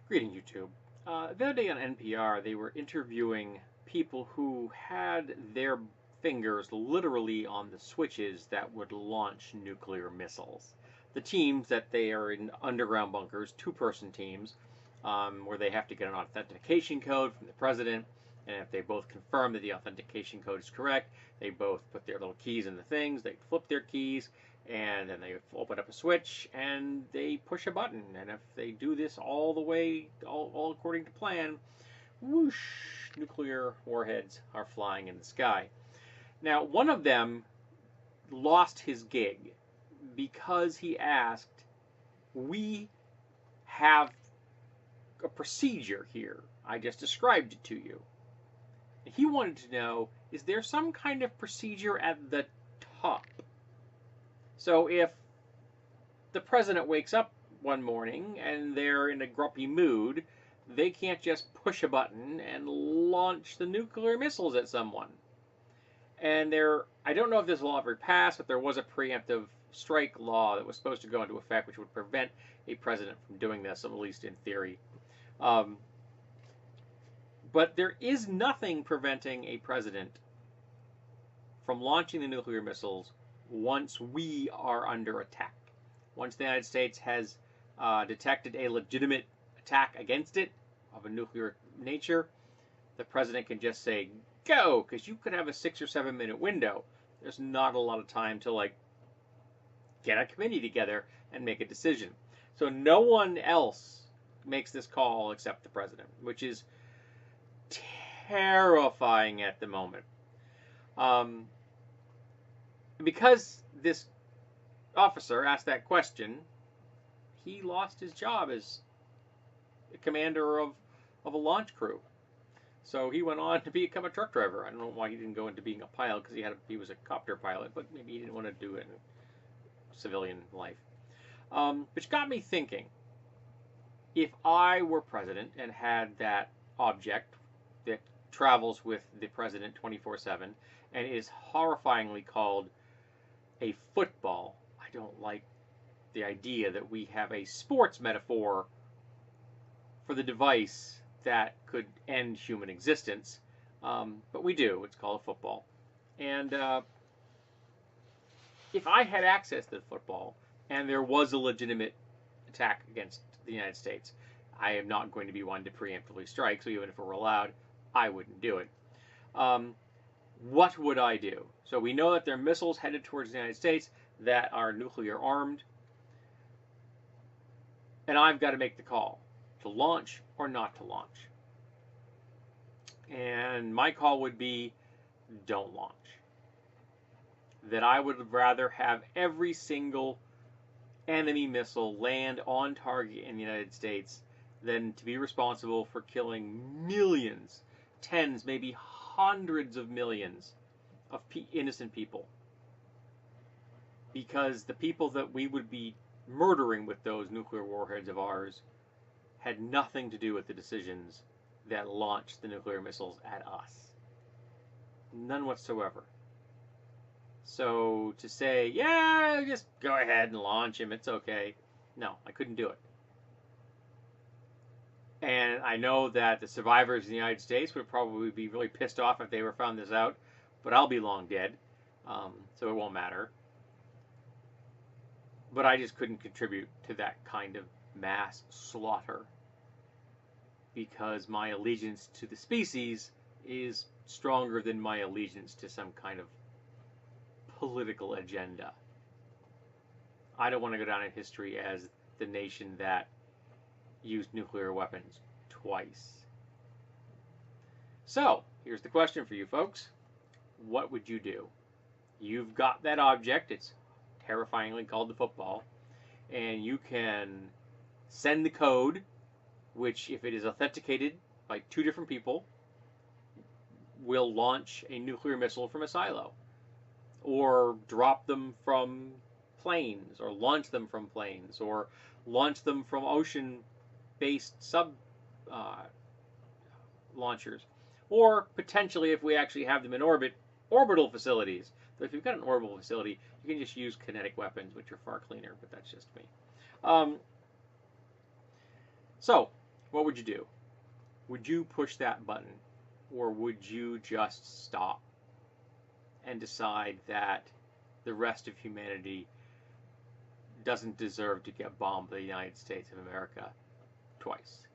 Greeting YouTube. The other day on NPR, they were interviewing people who had their fingers literally on the switches that would launch nuclear missiles. The teams that they are in underground bunkers, two-person teams, where they have to get an authentication code from the president, and if they both confirm that the authentication code is correct, they both put their little keys in the things, they flip their keys, and then they open up a switch and they push a button. And if they do this all the way, all according to plan, whoosh, nuclear warheads are flying in the sky. Now, one of them lost his gig because he asked, we have a procedure here. I just described it to you. He wanted to know, is there some kind of procedure at the top? So if the president wakes up one morning and they're in a grumpy mood, they can't just push a button and launch the nuclear missiles at someone. And I don't know if this will ever pass, but there was a preemptive strike law that was supposed to go into effect, which would prevent a president from doing this, at least in theory. But there is nothing preventing a president from launching the nuclear missiles once we are under attack. Once the United States has detected a legitimate attack against it of a nuclear nature, the president can just say, go, because you could have a 6 or 7 minute window. There's not a lot of time to get a committee together and make a decision. So no one else makes this call except the president, which is terrifying at the moment. Because this officer asked that question, he lost his job as a commander of a launch crew. So he went on to become a truck driver. I don't know why he didn't go into being a pilot, because he was a copter pilot, but maybe he didn't want to do it in civilian life. Which got me thinking, if I were president and had that object that travels with the president 24/7 and is horrifyingly called a football. I don't like the idea that we have a sports metaphor for the device that could end human existence, but we do. It's called a football. And if I had access to the football and there was a legitimate attack against the United States, I am not going to be one to preemptively strike, so even if it were allowed, I wouldn't do it. What would I do? So we know that there are missiles headed towards the United States that are nuclear armed, and I've got to make the call to launch or not to launch. And my call would be, don't launch. That I would rather have every single enemy missile land on target in the United States than to be responsible for killing millions, tens, maybe hundreds of millions of innocent people. Because the people that we would be murdering with those nuclear warheads of ours had nothing to do with the decisions that launched the nuclear missiles at us. None whatsoever. So to say, yeah, just go ahead and launch him, it's okay. No, I couldn't do it. And I know that the survivors in the United States would probably be really pissed off if they were found this out, but I'll be long dead, so it won't matter. But I just couldn't contribute to that kind of mass slaughter because my allegiance to the species is stronger than my allegiance to some kind of political agenda. I don't want to go down in history as the nation that used nuclear weapons twice. So, here's the question for you folks. What would you do? You've got that object. It's terrifyingly called the football. And you can send the code, which, if it is authenticated by two different people, will launch a nuclear missile from a silo. Or drop them from planes, or launch them from planes, or launch them from ocean-based sub launchers. Or potentially, if we actually have them in orbit, orbital facilities. So if you've got an orbital facility, you can just use kinetic weapons, which are far cleaner, but that's just me. So, what would you do? Would you push that button, or would you just stop and decide that the rest of humanity doesn't deserve to get bombed by the United States of America twice?